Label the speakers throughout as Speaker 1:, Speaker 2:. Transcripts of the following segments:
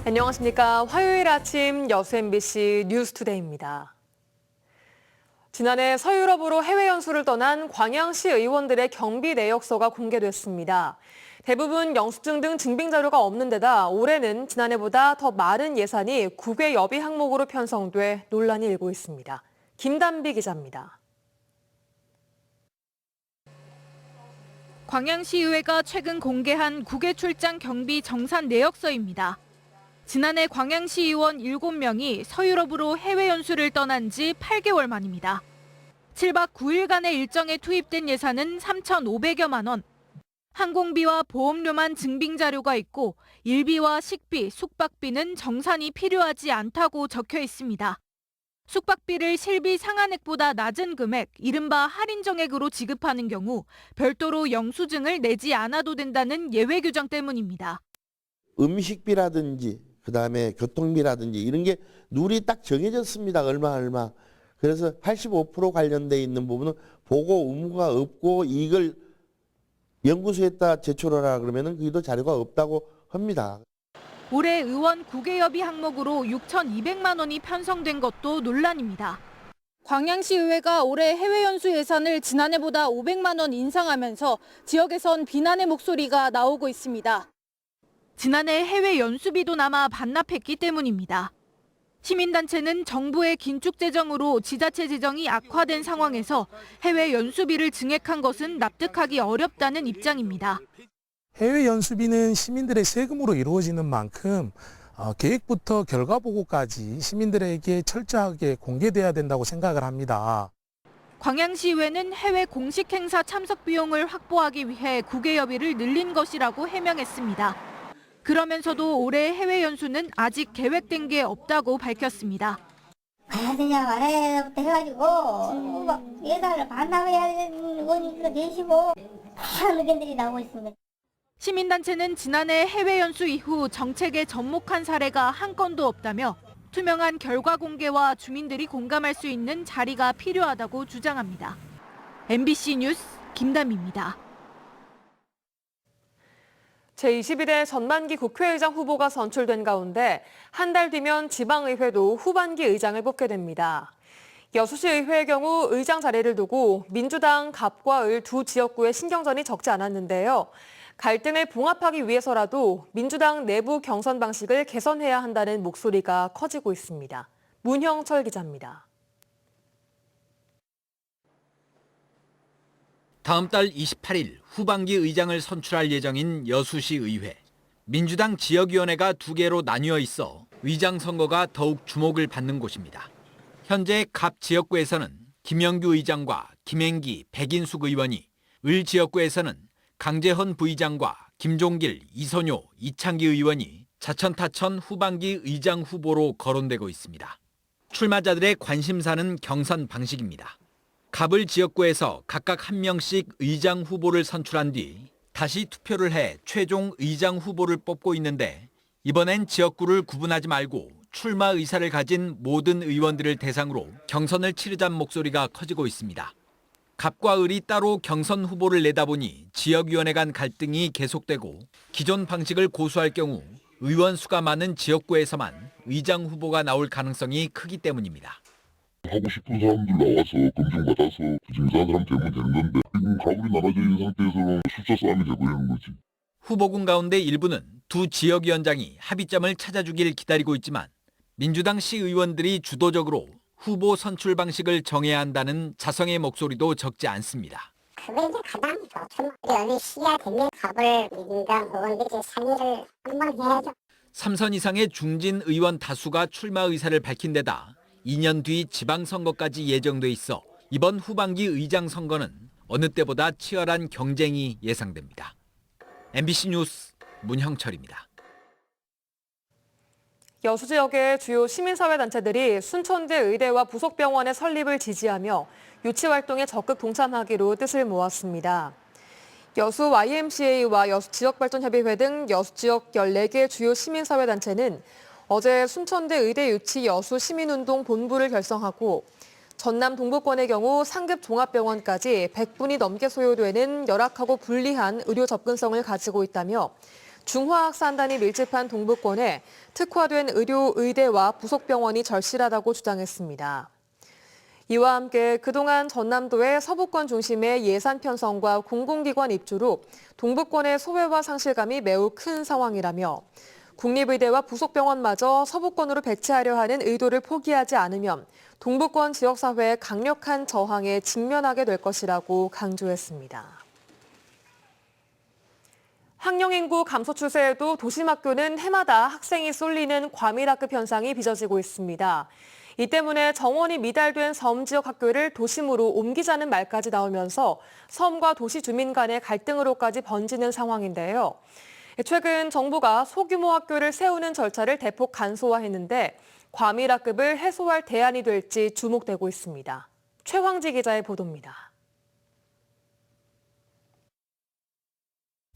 Speaker 1: 안녕하십니까. 화요일 아침 여수 MBC 뉴스투데이입니다. 지난해 서유럽으로 해외 연수를 떠난 광양시 의원들의 경비 내역서가 공개됐습니다. 대부분 영수증 등 증빙 자료가 없는 데다 올해는 지난해보다 더 많은 예산이 국외 여비 항목으로 편성돼 논란이 일고 있습니다. 김단비 기자입니다.
Speaker 2: 광양시의회가 최근 공개한 국외 출장 경비 정산 내역서입니다. 지난해 광양시 의원 7명이 서유럽으로 해외 연수를 떠난 지 8개월 만입니다. 7박 9일간의 일정에 투입된 예산은 3,500여만 원. 항공비와 보험료만 증빙 자료가 있고 일비와 식비, 숙박비는 정산이 필요하지 않다고 적혀 있습니다. 숙박비를 실비 상한액보다 낮은 금액, 이른바 할인 정액으로 지급하는 경우 별도로 영수증을 내지 않아도 된다는 예외 규정 때문입니다.
Speaker 3: 음식비라든지 그다음에 교통비라든지 이런 게 룰이 딱 정해졌습니다. 얼마. 그래서 85% 관련돼 있는 부분은 보고 의무가 없고 이걸 연구소에다 제출하라 그러면은 그게도 자료가 없다고 합니다.
Speaker 2: 올해 의원 국외여비 항목으로 6,200만 원이 편성된 것도 논란입니다. 광양시의회가 올해 해외 연수 예산을 지난해보다 500만 원 인상하면서 지역에선 비난의 목소리가 나오고 있습니다. 지난해 해외 연수비도 남아 반납했기 때문입니다. 시민단체는 정부의 긴축 재정으로 지자체 재정이 악화된 상황에서 해외 연수비를 증액한 것은 납득하기 어렵다는 입장입니다.
Speaker 4: 해외 연수비는 시민들의 세금으로 이루어지는 만큼 계획부터 결과 보고까지 시민들에게 철저하게 공개돼야 된다고 생각을 합니다.
Speaker 2: 광양시의회는 해외 공식 행사 참석 비용을 확보하기 위해 국외여비를 늘린 것이라고 해명했습니다. 그러면서도 올해 해외 연수는 아직 계획된 게 없다고 밝혔습니다.
Speaker 5: 가야 되냐 말아야부터 해가지고 막 예산을 반납해야 되는 의원님도 계시고 다양한 의견들이 나오고 있습니다.
Speaker 2: 시민단체는 지난해 해외 연수 이후 정책에 접목한 사례가 한 건도 없다며 투명한 결과 공개와 주민들이 공감할 수 있는 자리가 필요하다고 주장합니다. MBC 뉴스 김담희입니다.
Speaker 1: 제22대 전만기 국회의장 후보가 선출된 가운데 한 달 뒤면 지방의회도 후반기 의장을 뽑게 됩니다. 여수시 의회의 경우 의장 자리를 두고 민주당 갑과 을 두 지역구의 신경전이 적지 않았는데요. 갈등을 봉합하기 위해서라도 민주당 내부 경선 방식을 개선해야 한다는 목소리가 커지고 있습니다. 문형철 기자입니다.
Speaker 6: 다음 달 28일 후반기 의장을 선출할 예정인 여수시 의회. 민주당 지역위원회가 2개로 나뉘어 있어 의장 선거가 더욱 주목을 받는 곳입니다. 현재 갑 지역구에서는 김영규 의장과 김행기, 백인숙 의원이, 을 지역구에서는 강재헌 부의장과 김종길, 이선효, 이창기 의원이 자천타천 후반기 의장 후보로 거론되고 있습니다. 출마자들의 관심사는 경선 방식입니다. 갑을 지역구에서 각각 한 명씩 의장 후보를 선출한 뒤 다시 투표를 해 최종 의장 후보를 뽑고 있는데 이번엔 지역구를 구분하지 말고 출마 의사를 가진 모든 의원들을 대상으로 경선을 치르자는 목소리가 커지고 있습니다. 갑과 을이 따로 경선 후보를 내다보니 지역위원회 간 갈등이 계속되고 기존 방식을 고수할 경우 의원 수가 많은 지역구에서만 의장 후보가 나올 가능성이 크기 때문입니다.
Speaker 7: 하고 싶은 사람들 나와서 검증받아서 증사한 사람 되면 되는 건데 지금 가불이 나눠져 있는 상태에서는 숫자 싸움이 돼버리는 거지.
Speaker 6: 후보군 가운데 일부는 두 지역위원장이 합의점을 찾아주길 기다리고 있지만 민주당 시의원들이 주도적으로 후보 선출 방식을 정해야 한다는 자성의 목소리도 적지 않습니다.
Speaker 5: 그게 이제 가장 좋죠. 어느 시야 되면 갑을 민주당 의원들이 상의를 한번 해야죠.
Speaker 6: 3선 이상의 중진 의원 다수가 출마 의사를 밝힌 데다 2년 뒤 지방선거까지 예정돼 있어 이번 후반기 의장 선거는 어느 때보다 치열한 경쟁이 예상됩니다. MBC 뉴스 문형철입니다.
Speaker 1: 여수 지역의 주요 시민사회단체들이 순천대 의대와 부속병원의 설립을 지지하며 유치활동에 적극 동참하기로 뜻을 모았습니다. 여수 YMCA와 여수 지역발전협의회 등 여수 지역 14개 주요 시민사회단체는 어제 순천대 의대 유치 여수 시민운동 본부를 결성하고 전남 동부권의 경우 상급 종합병원까지 100분이 넘게 소요되는 열악하고 불리한 의료 접근성을 가지고 있다며 중화학산단이 밀집한 동부권에 특화된 의료 의대와 부속병원이 절실하다고 주장했습니다. 이와 함께 그동안 전남도의 서부권 중심의 예산 편성과 공공기관 입주로 동부권의 소외와 상실감이 매우 큰 상황이라며 국립의대와 부속병원마저 서부권으로 배치하려 하는 의도를 포기하지 않으면 동부권 지역사회의 강력한 저항에 직면하게 될 것이라고 강조했습니다. 학령인구 감소 추세에도 도심학교는 해마다 학생이 쏠리는 과밀학급 현상이 빚어지고 있습니다. 이 때문에 정원이 미달된 섬 지역 학교를 도심으로 옮기자는 말까지 나오면서 섬과 도시 주민 간의 갈등으로까지 번지는 상황인데요. 최근 정부가 소규모 학교를 세우는 절차를 대폭 간소화했는데 과밀학급을 해소할 대안이 될지 주목되고 있습니다. 최황지 기자의 보도입니다.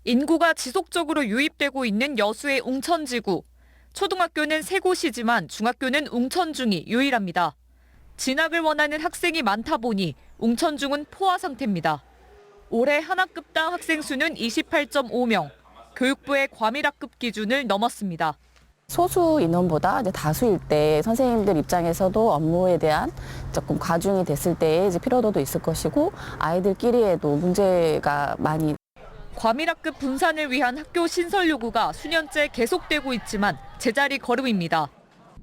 Speaker 8: 인구가 지속적으로 유입되고 있는 여수의 웅천지구. 초등학교는 3곳이지만 중학교는 웅천중이 유일합니다. 진학을 원하는 학생이 많다 보니 웅천중은 포화 상태입니다. 올해 한 학급당 학생 수는 28.5명. 교육부의 과밀학급 기준을 넘었습니다.
Speaker 9: 소수 인원보다 이제 다수일 때 선생님들 입장에서도 업무에 대한 조금 과중이 됐을 때 이제 피로도도 있을 것이고 아이들끼리에도 문제가 많이.
Speaker 8: 과밀학급 분산을 위한 학교 신설 요구가 수년째 계속되고 있지만 제자리 걸음입니다.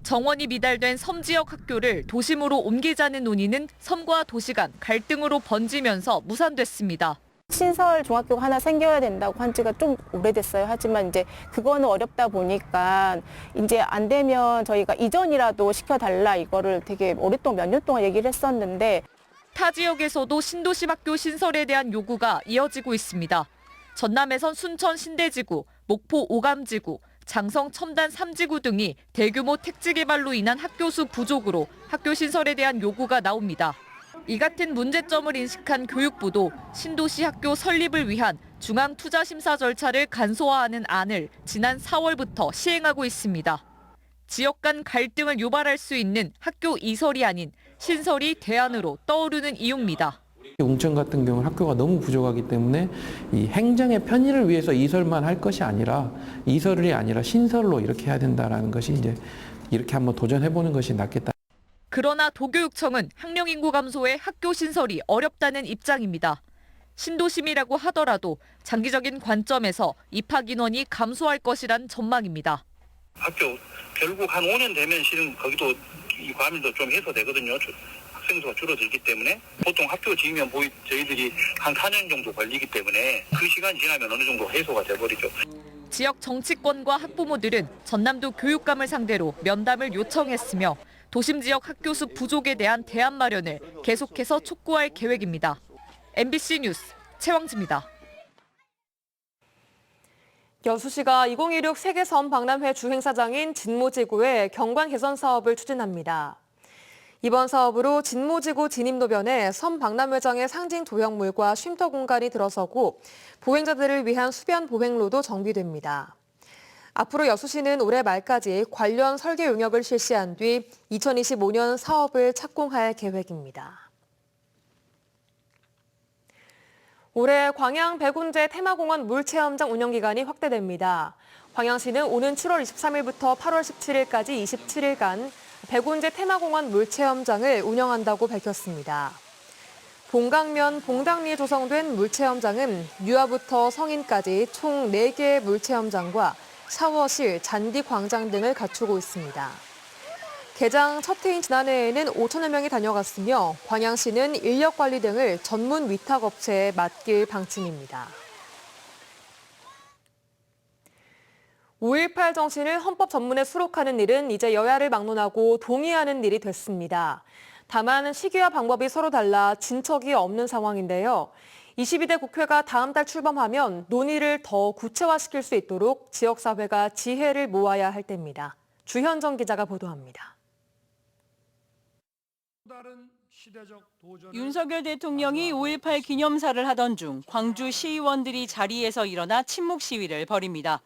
Speaker 8: 정원이 미달된 섬 지역 학교를 도심으로 옮기자는 논의는 섬과 도시 간 갈등으로 번지면서 무산됐습니다.
Speaker 9: 신설 중학교가 하나 생겨야 된다고 한 지가 좀 오래됐어요. 하지만 이제 그거는 어렵다 보니까 이제 안 되면 저희가 이전이라도 시켜달라 이거를 되게 오랫동안 몇 년 동안 얘기를 했었는데
Speaker 8: 타 지역에서도 신도심 학교 신설에 대한 요구가 이어지고 있습니다. 전남에선 순천 신대지구, 목포 오감지구, 장성 첨단 3지구 등이 대규모 택지 개발로 인한 학교 수 부족으로 학교 신설에 대한 요구가 나옵니다. 이 같은 문제점을 인식한 교육부도 신도시 학교 설립을 위한 중앙투자심사 절차를 간소화하는 안을 지난 4월부터 시행하고 있습니다. 지역 간 갈등을 유발할 수 있는 학교 이설이 아닌 신설이 대안으로 떠오르는 이유입니다.
Speaker 10: 웅천 같은 경우는 학교가 너무 부족하기 때문에 이 행정의 편의를 위해서 이설만 할 것이 아니라 이설이 아니라 신설로 이렇게 해야 된다는 것이 이제 이렇게 한번 도전해보는 것이 낫겠다.
Speaker 8: 그러나 도교육청은 학령인구 감소에 학교 신설이 어렵다는 입장입니다. 신도심이라고 하더라도 장기적인 관점에서 입학 인원이 감소할 것이란 전망입니다.
Speaker 11: 학교 결국 한 5년 되면 실은 거기도 이 과밀도 좀 해소되거든요. 학생 수가 줄어들기 때문에 보통 학교 지으면 저희들이 한 4년 정도 걸리기 때문에 그 시간이 지나면 어느 정도 해소가 돼버리죠.
Speaker 8: 지역 정치권과 학부모들은 전남도 교육감을 상대로 면담을 요청했으며 도심 지역 학교 수 부족에 대한 대안 마련을 계속해서 촉구할 계획입니다. MBC 뉴스 최황지입니다.
Speaker 1: 여수시가 2016 세계섬 박람회 주행사장인 진모지구의 경관 개선 사업을 추진합니다. 이번 사업으로 진모지구 진입로변에 섬 박람회장의 상징 조형물과 쉼터 공간이 들어서고 보행자들을 위한 수변 보행로도 정비됩니다. 앞으로 여수시는 올해 말까지 관련 설계 용역을 실시한 뒤 2025년 사업을 착공할 계획입니다. 올해 광양 백운제 테마공원 물체험장 운영기간이 확대됩니다. 광양시는 오는 7월 23일부터 8월 17일까지 27일간 백운제 테마공원 물체험장을 운영한다고 밝혔습니다. 봉강면 봉당리에 조성된 물체험장은 유아부터 성인까지 총 4개의 물체험장과 샤워실, 잔디 광장 등을 갖추고 있습니다. 개장 첫 해인 지난해에는 5천여 명이 다녀갔으며 광양시는 인력 관리 등을 전문 위탁업체에 맡길 방침입니다. 5.18 정신을 헌법 전문에 수록하는 일은 이제 여야를 막론하고 동의하는 일이 됐습니다. 다만 시기와 방법이 서로 달라 진척이 없는 상황인데요. 22대 국회가 다음 달 출범하면 논의를 더 구체화시킬 수 있도록 지역사회가 지혜를 모아야 할 때입니다. 주현정 기자가 보도합니다.
Speaker 12: 윤석열 대통령이 5.18 기념사를 하던 중 광주 시의원들이 자리에서 일어나 침묵 시위를 벌입니다.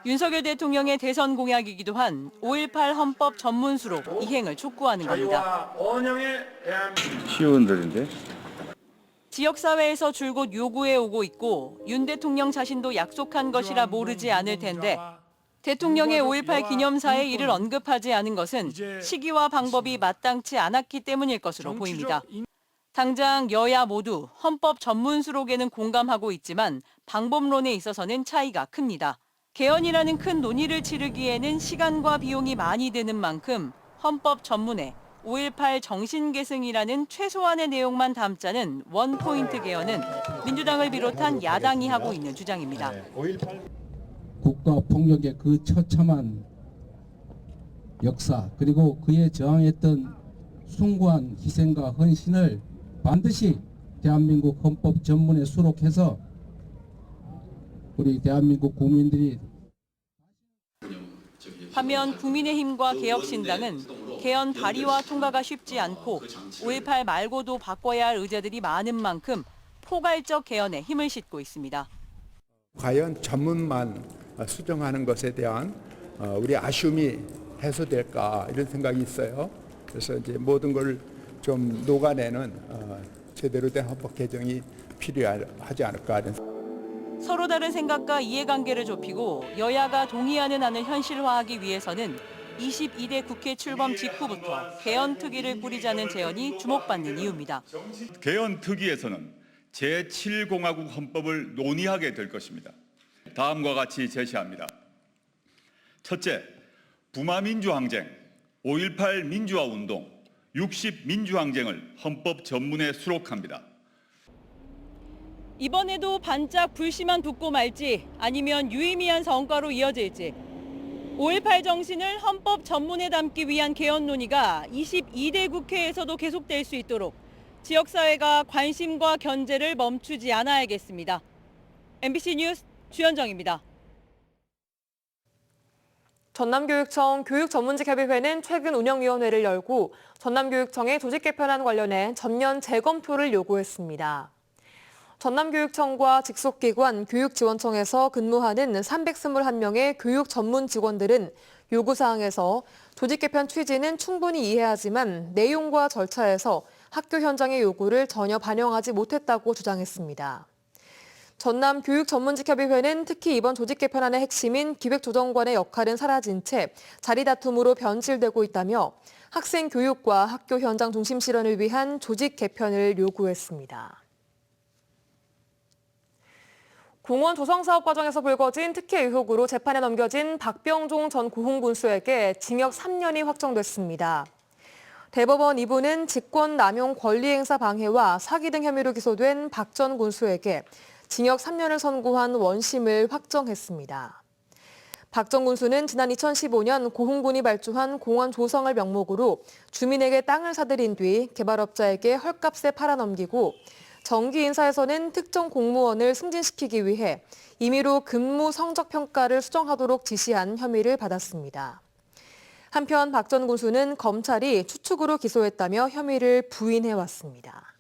Speaker 12: 윤석열 대통령의 대선 공약이기도 한 5.18 헌법 전문수로 이행을 촉구하는 겁니다.
Speaker 13: 시의원들인데?
Speaker 12: 지역사회에서 줄곧 요구해 오고 있고 윤 대통령 자신도 약속한 것이라 모르지 않을 텐데 대통령의 5.18 기념사에 이를 언급하지 않은 것은 시기와 방법이 마땅치 않았기 때문일 것으로 보입니다. 당장 여야 모두 헌법 전문수록에는 공감하고 있지만 방법론에 있어서는 차이가 큽니다. 개헌이라는 큰 논의를 치르기에는 시간과 비용이 많이 드는 만큼 헌법 전문에 5.18 정신계승이라는 최소한의 내용만 담자는 원포인트 개헌은 민주당을 비롯한 야당이 하고 있는 주장입니다.
Speaker 14: 국가폭력의 그 처참한 역사 그리고 그에 저항했던 숭고한 희생과 헌신을 반드시 대한민국 헌법 전문에 수록해서 우리 대한민국 국민들이
Speaker 12: 반면 국민의힘과 개혁신당은 개헌 발의와 통과가 쉽지 않고 5.18 말고도 바꿔야 할 의제들이 많은 만큼 포괄적 개헌에 힘을 싣고 있습니다.
Speaker 15: 과연 전문만 수정하는 것에 대한 우리 아쉬움이 해소될까 이런 생각이 있어요. 그래서 이제 모든 걸 좀 녹아내는 제대로 된 헌법 개정이 필요하지 않을까 이런.
Speaker 12: 서로 다른 생각과 이해관계를 좁히고 여야가 동의하는 안을 현실화하기 위해서는 22대 국회 출범 직후부터 개헌 특위를 꾸리자는 제언이 주목받는 이유입니다.
Speaker 13: 개헌 특위에서는 제7공화국 헌법을 논의하게 될 것입니다. 다음과 같이 제시합니다. 첫째, 부마민주항쟁, 5.18 민주화운동, 60 민주항쟁을 헌법 전문에 수록합니다.
Speaker 12: 이번에도 반짝 불씨만 붙고 말지 아니면 유의미한 성과로 이어질지 5.18 정신을 헌법 전문에 담기 위한 개헌 논의가 22대 국회에서도 계속될 수 있도록 지역사회가 관심과 견제를 멈추지 않아야겠습니다. MBC 뉴스 주현정입니다.
Speaker 1: 전남교육청 교육전문직협의회는 최근 운영위원회를 열고 전남교육청의 조직 개편안 관련해 전면 재검토를 요구했습니다. 전남교육청과 직속기관 교육지원청에서 근무하는 321명의 교육 전문 직원들은 요구사항에서 조직 개편 취지는 충분히 이해하지만 내용과 절차에서 학교 현장의 요구를 전혀 반영하지 못했다고 주장했습니다. 전남교육전문직협의회는 특히 이번 조직 개편안의 핵심인 기획조정관의 역할은 사라진 채 자리 다툼으로 변질되고 있다며 학생 교육과 학교 현장 중심 실현을 위한 조직 개편을 요구했습니다. 공원 조성 사업 과정에서 불거진 특혜 의혹으로 재판에 넘겨진 박병종 전 고흥군수에게 징역 3년이 확정됐습니다. 대법원 2부는 직권 남용 권리행사 방해와 사기 등 혐의로 기소된 박 전 군수에게 징역 3년을 선고한 원심을 확정했습니다. 박 전 군수는 지난 2015년 고흥군이 발주한 공원 조성을 명목으로 주민에게 땅을 사들인 뒤 개발업자에게 헐값에 팔아넘기고 정기 인사에서는 특정 공무원을 승진시키기 위해 임의로 근무 성적 평가를 수정하도록 지시한 혐의를 받았습니다. 한편 박 전 군수는 검찰이 추측으로 기소했다며 혐의를 부인해왔습니다.